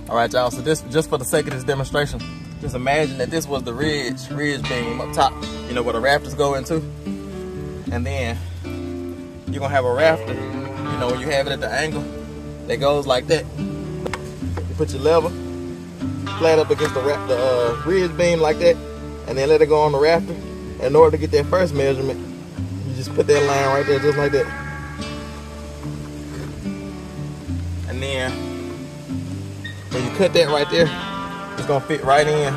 All right, y'all, so this, just for the sake of this demonstration, just imagine that this was the ridge beam up top, you know, where the rafters go into. And then you're gonna have a rafter, you know, when you have it at the angle that goes like that. You put your lever flat up against the ridge beam like that, and then let it go on the rafter. In order to get that first measurement, you just put that line right there, just like that. And then when you cut that right there, it's gonna fit right in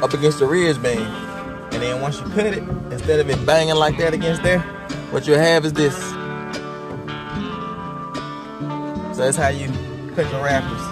up against the ridge beam. And then once you cut it, instead of it banging like that against there, what you'll have is this. So that's how you cut your rafters.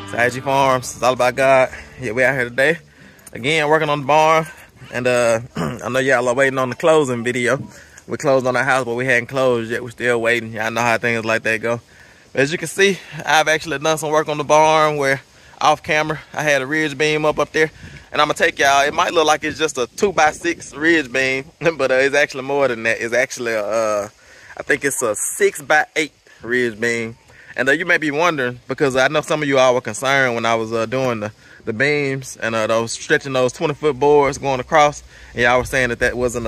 It's I.A.G Farms. It's all about God. Yeah, we out here today. Again, working on the barn. And I know y'all are waiting on the closing video. We closed on our house, but we hadn't closed yet. We're still waiting. Y'all know how things like that go. But as you can see, I've actually done some work on the barn where off camera, I had a ridge beam up there. And I'm gonna take y'all, it might look like it's just a 2x6 ridge beam, but it's actually more than that. It's actually, I think it's a 6x8 ridge beam. And you may be wondering, because I know some of you all were concerned when I was doing the beams and those stretching those 20-foot boards going across, and y'all were saying that wasn't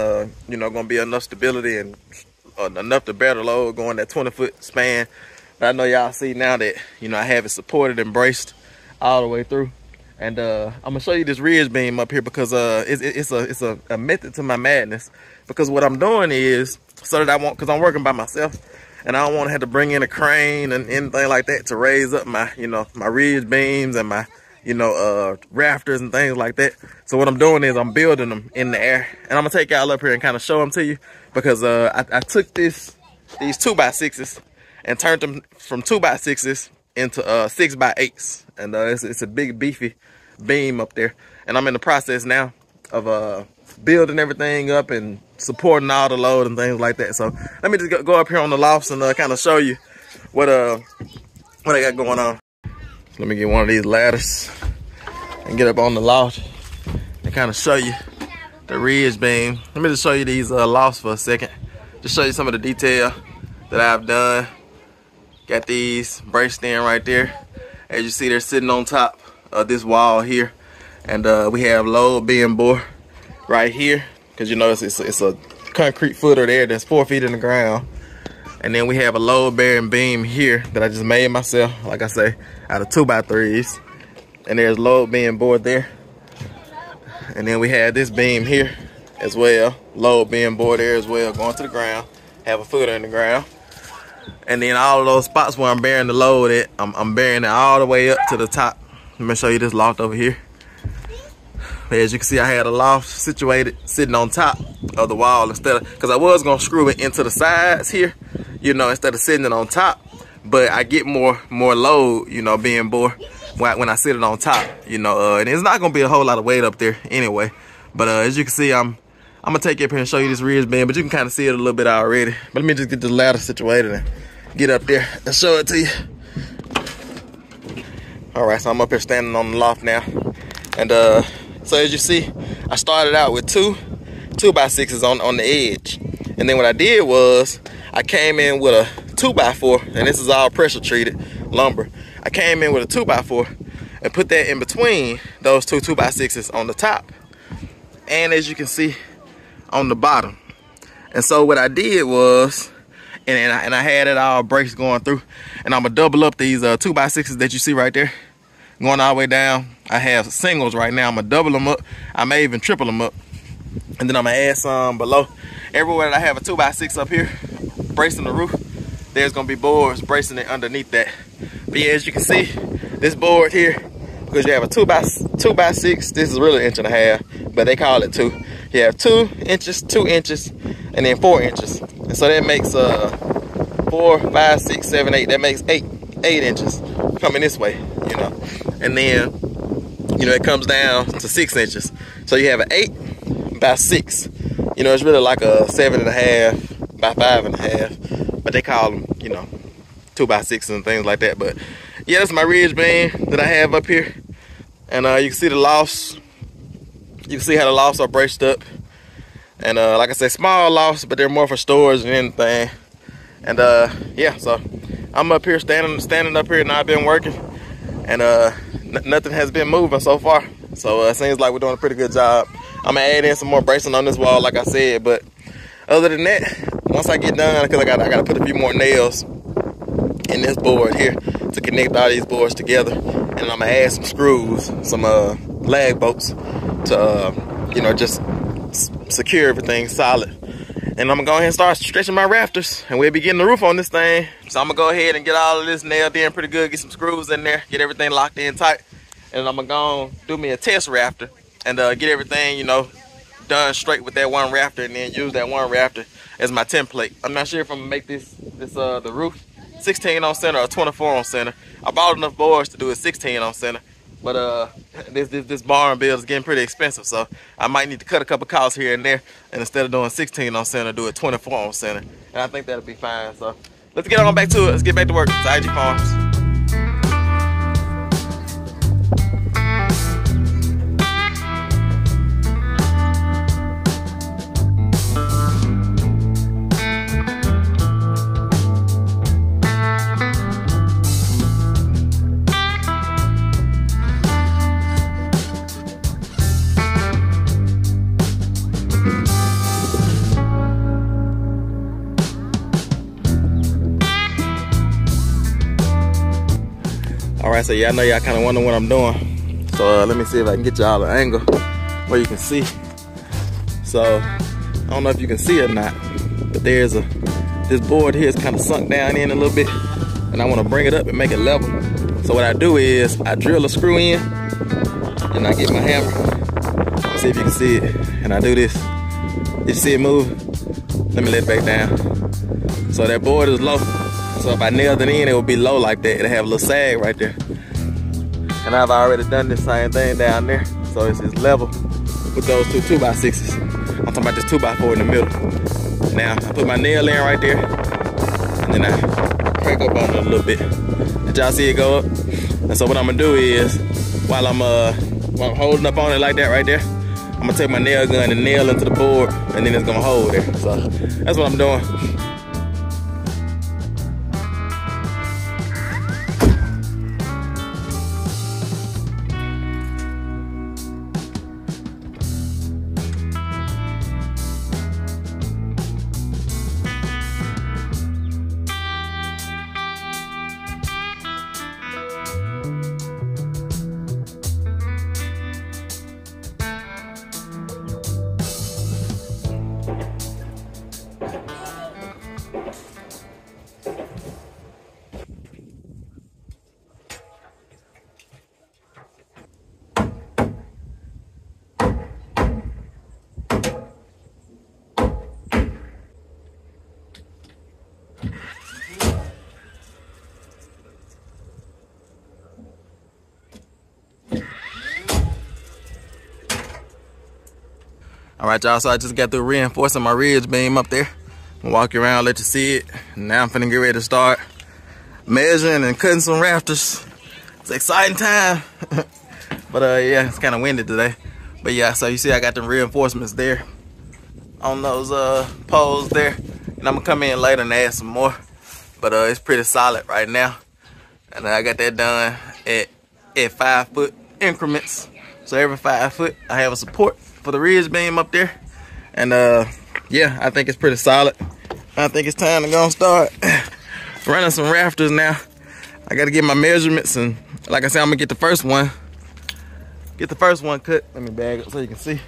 you know, gonna be enough stability and enough to bear the load going that 20-foot span. But I know y'all see now that, you know, I have it supported and braced all the way through. And I'm gonna show you this ridge beam up here because it's a method to my madness. Because what I'm doing is so that because I'm working by myself. And I don't want to have to bring in a crane and anything like that to raise up my, you know, my ridge beams and my, you know, rafters and things like that. So what I'm doing is I'm building them in the air. And I'm going to take y'all up here and kind of show them to you. Because I took these 2x6s and turned them from 2x6s into 6x8s. And it's a big, beefy beam up there. And I'm in the process now of building everything up and supporting all the load and things like that. So let me just go up here on the lofts and kind of show you what I got going on. Let me get one of these ladders and get up on the loft and kind of show you the ridge beam. Let me just show you these lofts for a second. Just show you some of the detail that I've done. Got these braced in right there. As you see, they're sitting on top of this wall here. And we have load being bore right here, because you know it's a concrete footer there that's 4 feet in the ground. And then we have a load bearing beam here that I just made myself, like I say, out of 2x3s. And there's load being bored there. And then we have this beam here as well, load being bored there as well, going to the ground, have a footer in the ground. And then all of those spots where I'm bearing the load at, I'm bearing it all the way up to the top. Let me show you this loft over here. As you can see, I had a loft situated sitting on top of the wall instead of, because I was gonna screw it into the sides here, you know, instead of sitting it on top. But I get more load, you know, being bore when I sit it on top, you know, and it's not gonna be a whole lot of weight up there anyway. But as you can see, I'm gonna take you up here and show you this ridge beam, but you can kind of see it a little bit already. But let me just get the ladder situated and get up there and show it to you. All right, so I'm up here standing on the loft now, and so as you see, I started out with two 2x6s on the edge. And then what I did was, I came in with a 2x4, and this is all pressure treated lumber. I came in with a 2x4 and put that in between those two 2x6s on the top. And as you can see, on the bottom. And so what I did was, and I had it all braced going through, and I'm gonna double up these 2x6s that you see right there, going all the way down. I have singles right now. I'm gonna double them up. I may even triple them up, and then I'm gonna add some below. Everywhere that I have a 2x6 up here bracing the roof, there's gonna be boards bracing it underneath that. But yeah, as you can see, this board here, because you have a 2x6, this is really 1.5 inches, but they call it 2. You have 2 inches, 2 inches, and then 4 inches. And so that makes 4, 5, 6, 7, 8. That makes 8 inches coming this way, you know. And then, you know, it comes down to 6 inches. So you have an 8 by 6. You know, it's really like a 7.5 by 5.5, but they call them, you know, 2x6 and things like that. But yeah, that's my ridge beam that I have up here, and you can see the loss. You can see how the lofts are braced up, and like I said, small lofts, but they're more for storage than anything. And yeah, so I'm up here standing up here, and I've been working, and nothing has been moving so far. So it seems like we're doing a pretty good job. I'm gonna add in some more bracing on this wall, like I said, but other than that, once I get done, because I gotta put a few more nails in this board here to connect all these boards together, and I'm gonna add some screws, some lag bolts to you know, just secure everything solid. And I'm gonna go ahead and start stretching my rafters, and we'll be getting the roof on this thing. So I'm gonna go ahead and get all of this nailed in pretty good, get some screws in there, get everything locked in tight, and I'm gonna go do me a test rafter and get everything, you know, done straight with that one rafter, and then use that one rafter as my template. I'm not sure if I'm gonna make the roof 16 on center or 24 on center. I bought enough boards to do a 16 on center, but this barn build is getting pretty expensive, so I might need to cut a couple costs here and there, and instead of doing 16 on center, do a 24 on center, and I think that'll be fine. So let's get on back to it. Let's get back to work. It's I.A.G Farms. Alright, so yeah, I know y'all kind of wonder what I'm doing. So let me see if I can get y'all an angle where you can see. So I don't know if you can see or not, but there's this board here is kind of sunk down in a little bit, and I want to bring it up and make it level. So what I do is I drill a screw in, and I get my hammer. Let's see if you can see it. And I do this. You see it move? Let me let it back down. So that board is low. So if I nailed it in, it would be low like that. It'll have a little sag right there. And I've already done this same thing down there. So it's level with those two 2x6s. I'm talking about this 2x4 in the middle. Now, I put my nail in right there, and then I crank up on it a little bit. Did y'all see it go up? And so what I'm gonna do is, while I'm holding up on it like that right there, I'm gonna take my nail gun and nail into the board, and then it's gonna hold there. So that's what I'm doing. All right, y'all, so I just got through reinforcing my ridge beam up there. I'm gonna walk you around, let you see it. Now I'm finna get ready to start measuring and cutting some rafters. It's an exciting time. But yeah, it's kind of windy today. But yeah, so you see I got the reinforcements there on those poles there. And I'm gonna come in later and add some more. But it's pretty solid right now. And I got that done at 5 foot increments. So every 5 foot I have a support for the ridge beam up there. And yeah, I think it's pretty solid. I think it's time to go and start running some rafters now. I gotta get my measurements, and like I said, I'm gonna get the first one cut. Let me bag up so you can see.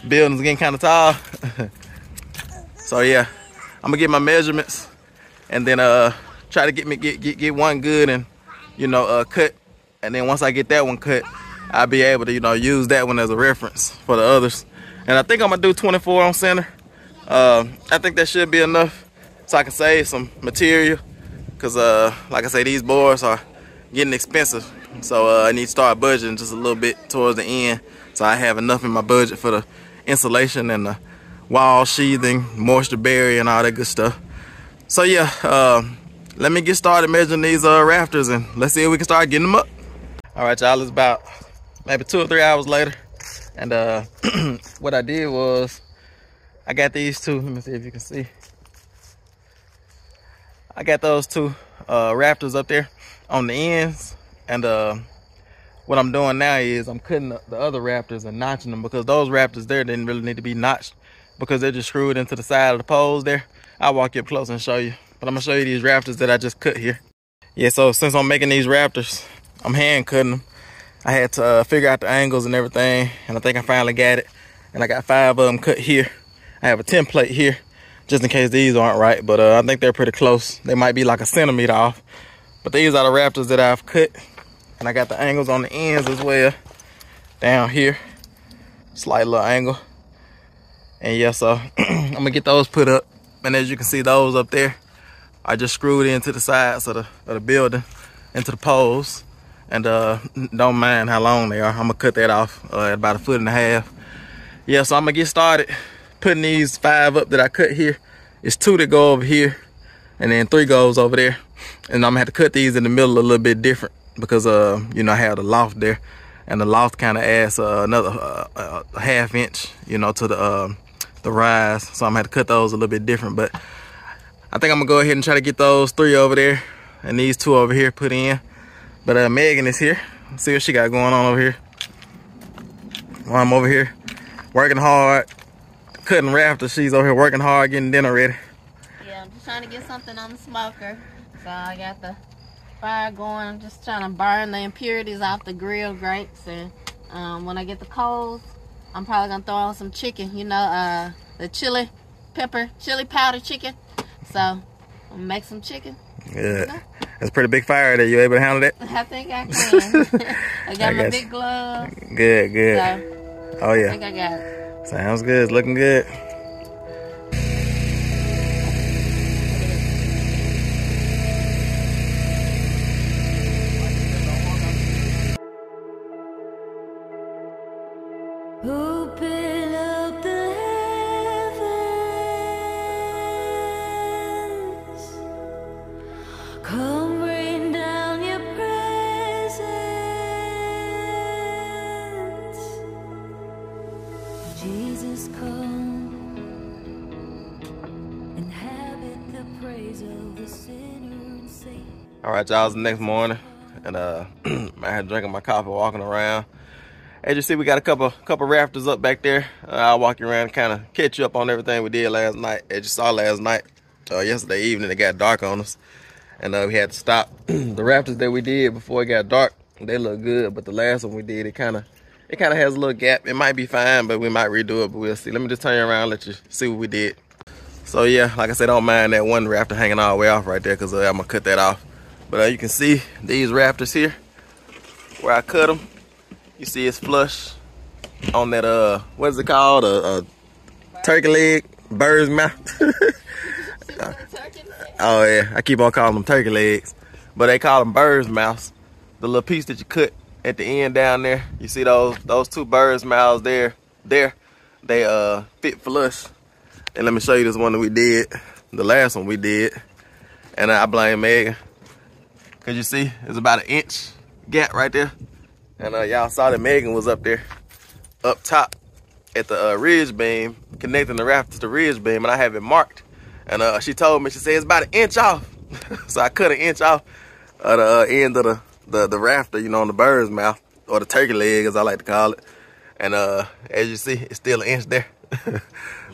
Building's getting kind of tall. So yeah, I'm gonna get my measurements, and then try to get one good and, you know, cut. And then once I get that one cut, I'll be able to, you know, use that one as a reference for the others. And I think I'm gonna do 24 on center. I think that should be enough so I can save some material, because like I say, these boards are getting expensive. So I need to start budgeting just a little bit towards the end, so I have enough in my budget for the insulation and the wall sheathing, moisture barrier, and all that good stuff. So yeah, let me get started measuring these rafters, and let's see if we can start getting them up. All right, y'all, it's about maybe 2 or 3 hours later, and what I did was I got these two. Let me see if you can see. I got those two rafters up there on the ends, and what I'm doing now is I'm cutting the other rafters and notching them, because those rafters there didn't really need to be notched because they're just screwed into the side of the poles there. I'll walk you up close and show you, but I'm gonna show you these rafters that I just cut here. Yeah, so since I'm making these rafters, I'm hand cutting them. I had to figure out the angles and everything, and I think I finally got it. And I got 5 of them cut here. I have a template here, just in case these aren't right, but I think they're pretty close. They might be like a centimeter off, but these are the rafters that I've cut. And I got the angles on the ends as well, down here, slight little angle. And yeah, so I'm gonna get those put up. And as you can see, those up there are just screwed into the sides of the building, into the poles. And don't mind how long they are. I'm gonna cut that off at about 1.5 feet. Yeah, so I'm gonna get started putting these 5 up that I cut here. It's 2 that go over here, and then 3 goes over there. And I'm gonna have to cut these in the middle a little bit different, because you know, I have the loft there, and the loft kind of adds another 1/2 inch, you know, to the rise. So I'm gonna have to cut those a little bit different, but I think I'm gonna go ahead and try to get those 3 over there and these 2 over here put in. But Megan is here. Let's see what she got going on over here. While I'm over here working hard, cutting rafters, she's over here working hard, getting dinner ready. Yeah, I'm just trying to get something on the smoker. So I got the fire going. I'm just trying to burn the impurities off the grill grates, and when I get the coals, I'm probably gonna throw on some chicken, you know, the chili powder chicken. So I'm gonna make some chicken. Yeah, you know? That's a pretty big fire there. You able to handle that? I think I can. I got my big gloves. Good. So, oh yeah, I think I got it. Sounds good. It's looking good. Open up the heavens, come rain down your presence, Jesus come, inhabit the praise of the sinner and saint. All right, y'all, it's the next morning, and I had drinking my coffee, walking around. As you see, we got a couple rafters up back there. I'll walk you around and kind of catch you up on everything we did last night. As you saw last night, yesterday evening, it got dark on us, and we had to stop. The rafters that we did before it got dark, they look good, but the last one we did, it kind of has a little gap. It might be fine, but we might redo it, but we'll see. Let me just turn you around and let you see what we did. So yeah, like I said, don't mind that one rafter hanging all the way off right there, because I'm gonna cut that off. But you can see these rafters here where I cut them. You see it's flush on that, what is it called? A turkey leg, bird's mouth. Oh yeah, I keep on calling them turkey legs, but they call them bird's mouths. The little piece that you cut at the end down there, you see those 2 bird's mouths there, they fit flush. And let me show you this one that we did, the last one we did, and I blame Megan, cause you see it's about 1 inch gap right there. And y'all saw that Megan was up there, up top at the ridge beam, connecting the rafters to the ridge beam, and I have it marked. And she told me, she said it's about 1 inch off. So I cut 1 inch off of the end of the rafter, you know, on the bird's mouth, or the turkey leg, as I like to call it. And as you see, it's still 1 inch there. But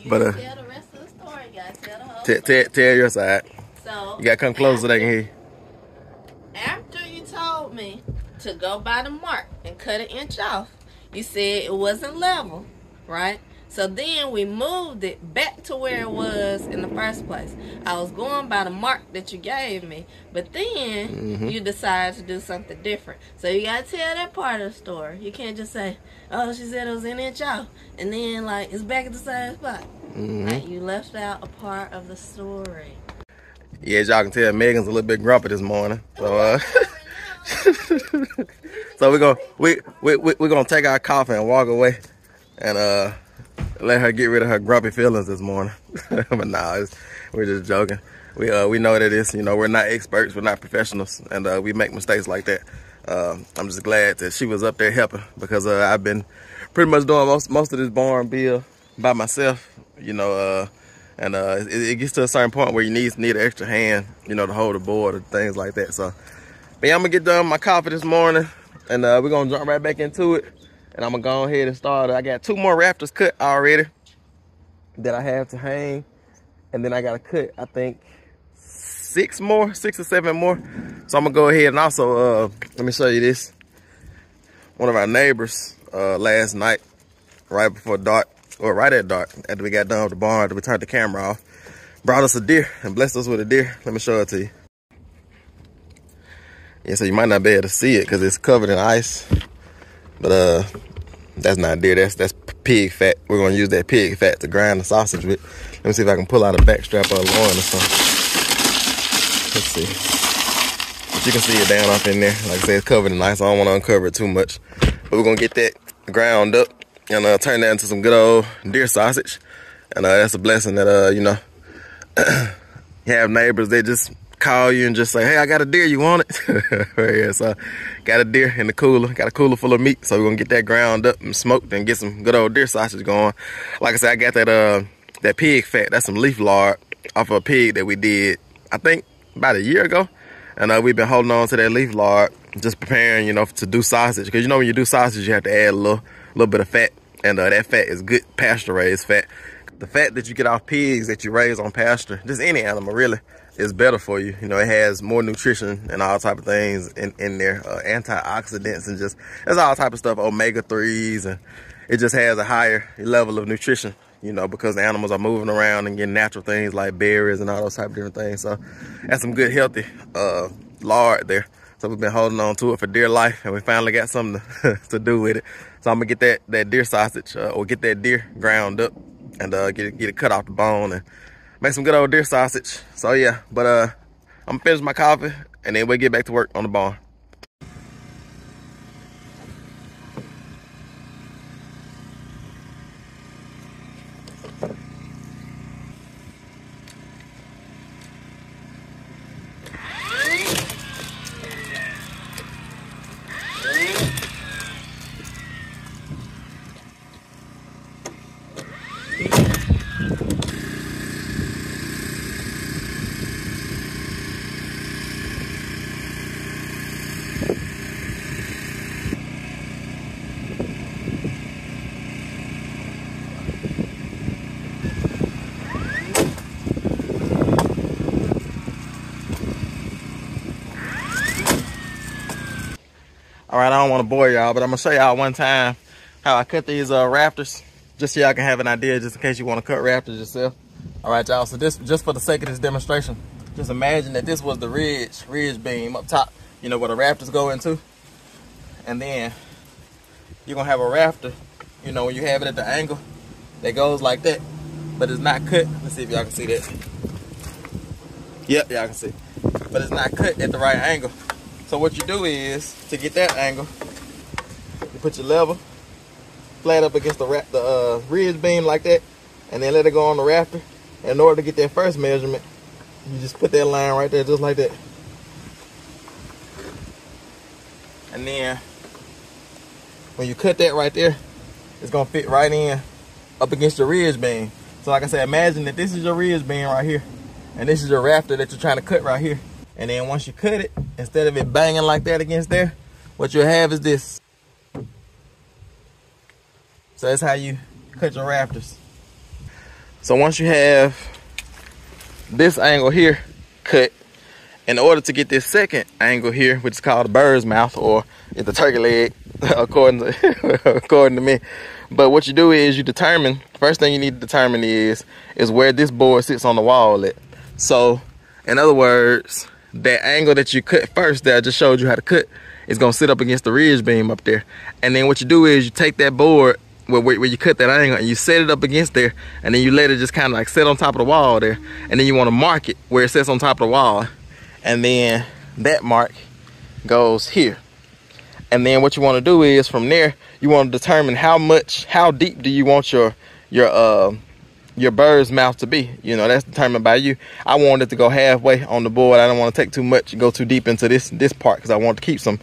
tell the rest of the story, guys. Tell the whole story. Tell your side. So You gotta come closer so they can hear you. After you told me to go by the mark and cut 1 inch off, you said it wasn't level, right? So then we moved it back to where it was in the first place. I was going by the mark that you gave me, but then you decided to do something different. So you gotta tell that part of the story. You can't just say, oh, she said it was 1 inch off, and then like it's back at the same spot. Like, you left out a part of the story. Yeah, as y'all can tell, Megan's a little bit grumpy this morning. So so we're gonna take our coffee and walk away, and let her get rid of her grumpy feelings this morning. But nah, we're just joking. We know what it is. You know, we're not experts, we're not professionals, and we make mistakes like that. I'm just glad that she was up there helping, because I've been pretty much doing most of this barn build by myself. You know, and it gets to a certain point where you need an extra hand, you know, to hold the board and things like that. So, but yeah, I'm gonna get done with my coffee this morning, and we're gonna jump right back into it. And I'm gonna go ahead and start. I got 2 more rafters cut already that I have to hang, and then I gotta cut, I think, 6 or 7 more. So I'm gonna go ahead and also let me show you this. One of our neighbors last night, right before dark, or right at dark, after we got done with the barn, after we turned the camera off, brought us a deer and blessed us with a deer. Let me show it to you. Yeah, so you might not be able to see it because it's covered in ice, but that's not deer, that's pig fat. We're gonna use that pig fat to grind the sausage with. Let me see if I can pull out a back strap or a loin or something. Let's see. But you can see it down off in there. Like I said, it's covered in ice. I don't want to uncover it too much. But we're gonna get that ground up and turn that into some good old deer sausage. And that's a blessing that you know, you have neighbors that just call you and just say, hey, I got a deer, you want it? Yeah, so got a deer in the cooler, got a cooler full of meat, so we're gonna get that ground up and smoked and get some good old deer sausage going. Like I said, I got that pig fat, that's some leaf lard off of a pig that we did, I think about a year ago, and we've been holding on to that leaf lard, just preparing, you know, to do sausage, because you know when you do sausage you have to add a little bit of fat, and that fat is good pasture raised fat. The fat that you get off pigs that you raise on pasture, just any animal really, is better for you. You know, it has more nutrition and all type of things in there, antioxidants, and just, there's all type of stuff, omega-3s, and it just has a higher level of nutrition, you know, because the animals are moving around and getting natural things like berries and all those type of different things. So that's some good healthy lard there. So we've been holding on to it for dear life, and we finally got something to do with it. So I'm gonna get that deer sausage, or get that deer ground up, and get it cut off the bone and make some good old deer sausage. So yeah, but I'm gonna finish my coffee and then we'll get back to work on the barn. All right, I don't want to bore y'all, but I'm gonna show y'all one time how I cut these rafters, just so y'all can have an idea, just in case you want to cut rafters yourself. All right, y'all, so this, just for the sake of this demonstration, just imagine that this was the ridge beam up top, you know, where the rafters go into. And then you're gonna have a rafter, you know, when you have it at the angle that goes like that, but it's not cut. Let's see if y'all can see that. Yep, y'all can see. But it's not cut at the right angle. So what you do is, to get that angle, you put your lever flat up against the ridge beam like that, and then let it go on the rafter. And in order to get that first measurement, you just put that line right there, just like that. And then, when you cut that right there, it's gonna fit right in up against your ridge beam. So like I said, imagine that this is your ridge beam right here, and this is your rafter that you're trying to cut right here. And then once you cut it, instead of it banging like that against there, what you'll have is this. So that's how you cut your rafters. So once you have this angle here cut, in order to get this second angle here, which is called the bird's mouth, or the turkey leg, according to me. But what you do is you determine, first thing you need to determine is where this board sits on the wall at. So in other words, that angle that you cut first that I just showed you how to cut is gonna sit up against the ridge beam up there. And then what you do is you take that board where you cut that angle and you set it up against there, and then you let it just kind of like sit on top of the wall there. And then you want to mark it where it sits on top of the wall. And then that mark goes here. And then what you want to do is from there, you want to determine how deep do you want your your bird's mouth to be. You know, that's determined by you. I wanted it to go halfway on the board. I don't want to take too much, go too deep into this part, because I want to keep some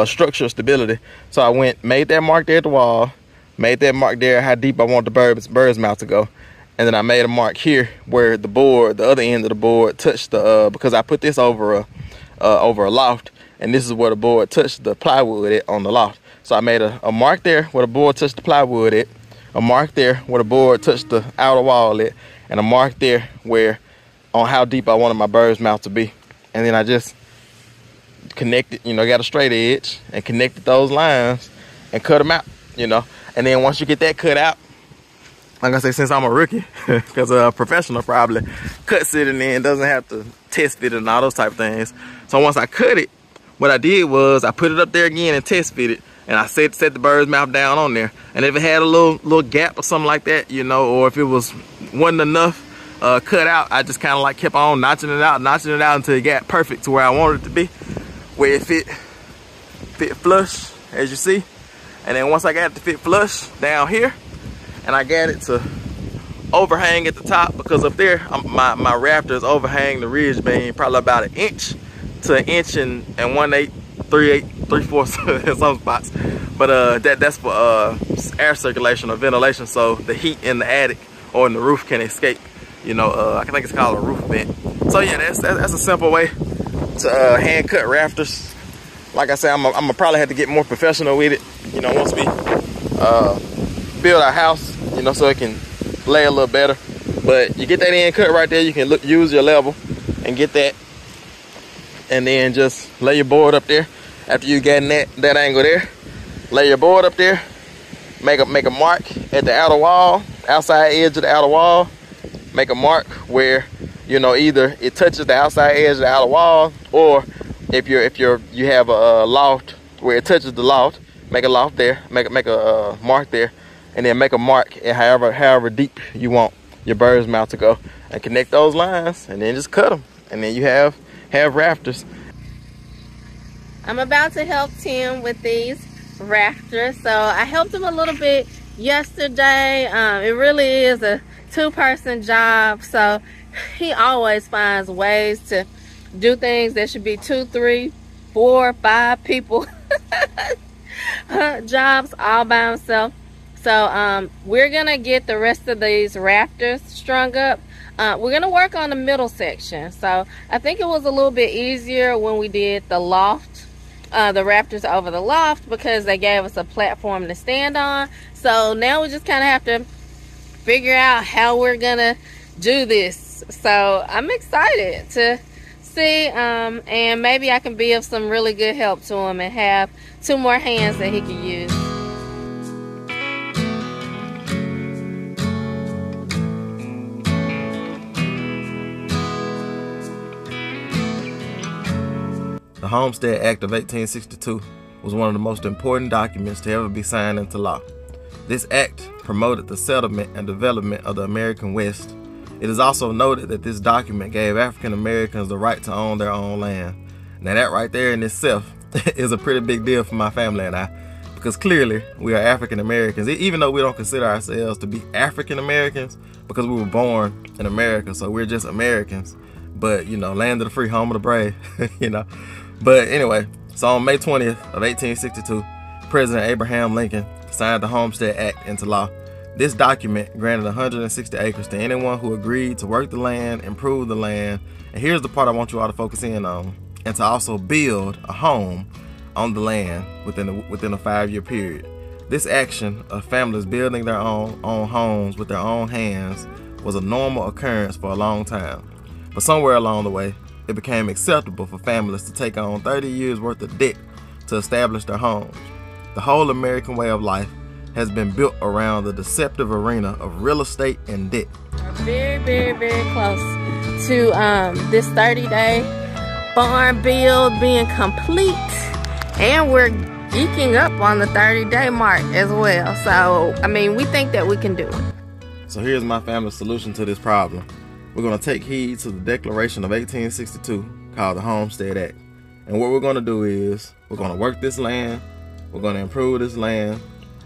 structural stability. So I made that mark there at the wall, made that mark there how deep I want the bird's mouth to go, and then I made a mark here where the board, the other end of the board, touched the because I put this over a loft, and this is where the board touched the plywood at on the loft. So I made a mark there where the board touched the plywood at, a mark there where the board touched the outer wall at, and a mark there where on how deep I wanted my bird's mouth to be. And then I just connected, you know, got a straight edge and connected those lines and cut them out, you know. And then once you get that cut out, like I say, since I'm a rookie, because a professional probably cuts it and then doesn't have to test fit it and all those type of things. So once I cut it, what I did was I put it up there again and test fit it, and I set the bird's mouth down on there. And if it had a little gap or something like that, you know, or if it wasn't enough cut out, I just kind of like kept on notching it out until it got perfect to where I wanted it to be, where it fit flush, as you see. And then once I got it to fit flush down here, and I got it to overhang at the top, because up there my rafters overhang the ridge beam probably about 1 inch to 1 inch and 1/8, 3/4 in some spots. But that's for air circulation or ventilation, so the heat in the attic or in the roof can escape. You know, I think it's called a roof vent. So yeah, that's a simple way to hand cut rafters. Like I said, I'm gonna probably have to get more professional with it, you know, once we build our house, you know, so it can lay a little better. But you get that end cut right there, you can use your level and get that, and then just lay your board up there. After you get that angle there, lay your board up there, make a mark at the outer wall, outside edge of the outer wall. Make a mark where, you know, either it touches the outside edge of the outer wall, or if you have a loft where it touches the loft, make a loft there, make a mark there, and then make a mark at however deep you want your bird's mouth to go, and connect those lines, and then just cut them, and then you have rafters. I'm about to help Tim with these rafters. So I helped him a little bit yesterday. It really is a two-person job, so he always finds ways to do things that should be 2, 3, 4, 5 people jobs all by himself. So we're gonna get the rest of these rafters strung up. We're gonna work on the middle section. So I think it was a little bit easier when we did the loft, the rafters over the loft, because they gave us a platform to stand on. So now we just kind of have to figure out how we're gonna do this. So I'm excited to see, and maybe I can be of some really good help to him and have 2 more hands that he can use. The Homestead Act of 1862 was one of the most important documents to ever be signed into law. This act promoted the settlement and development of the American West. It is also noted that this document gave African Americans the right to own their own land. Now that right there in itself is a pretty big deal for my family and I, because clearly we are African Americans, even though we don't consider ourselves to be African Americans because we were born in America, so we're just Americans. But, you know, land of the free, home of the brave, you know. But anyway, so on May 20th of 1862, President Abraham Lincoln signed the Homestead Act into law. This document granted 160 acres to anyone who agreed to work the land, improve the land, and here's the part I want you all to focus in on, and to also build a home on the land within a 5-year period. This action of families building their own homes with their own hands was a normal occurrence for a long time. But somewhere along the way, it became acceptable for families to take on 30 years worth of debt to establish their homes. The whole American way of life has been built around the deceptive arena of real estate and debt. We're very, very, very close to this 30-day barn build being complete, and we're geeking up on the 30-day mark as well. So, I mean, we think that we can do it. So here's my family's solution to this problem. We're going to take heed to the Declaration of 1862 called the Homestead Act. And what we're going to do is we're going to work this land, we're going to improve this land,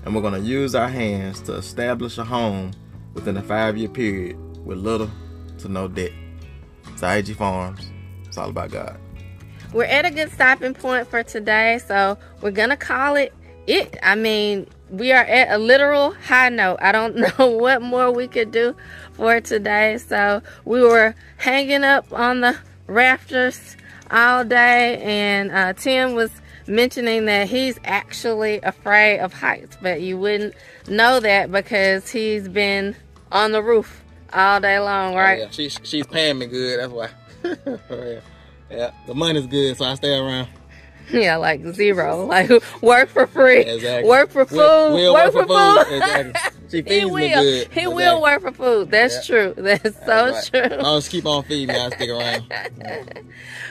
and we're going to use our hands to establish a home within a 5-year period with little to no debt. It's I.A.G Farms. It's all about God. We're at a good stopping point for today, so we're gonna call it. I mean, we are at a literal high note. I don't know what more we could do for today. So we were hanging up on the rafters all day, and Tim was mentioning that he's actually afraid of heights, but you wouldn't know that because he's been on the roof all day long, right? Oh, yeah. She's paying me good, that's why. Yeah, the money's good, so I stay around. Yeah, like zero. Like, work for free. Exactly. Work for food. We'll work for food. Exactly. She feeds me good. He will work for food. That's true. That's so true. I'll just keep on feeding me. I'll stick around.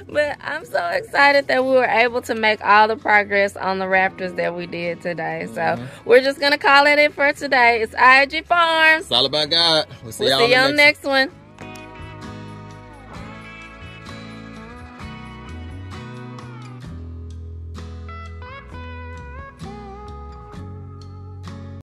But I'm so excited that we were able to make all the progress on the rafters that we did today. So we're just going to call it for today. It's I.A.G Farms. It's all about God. We'll see you on the next one.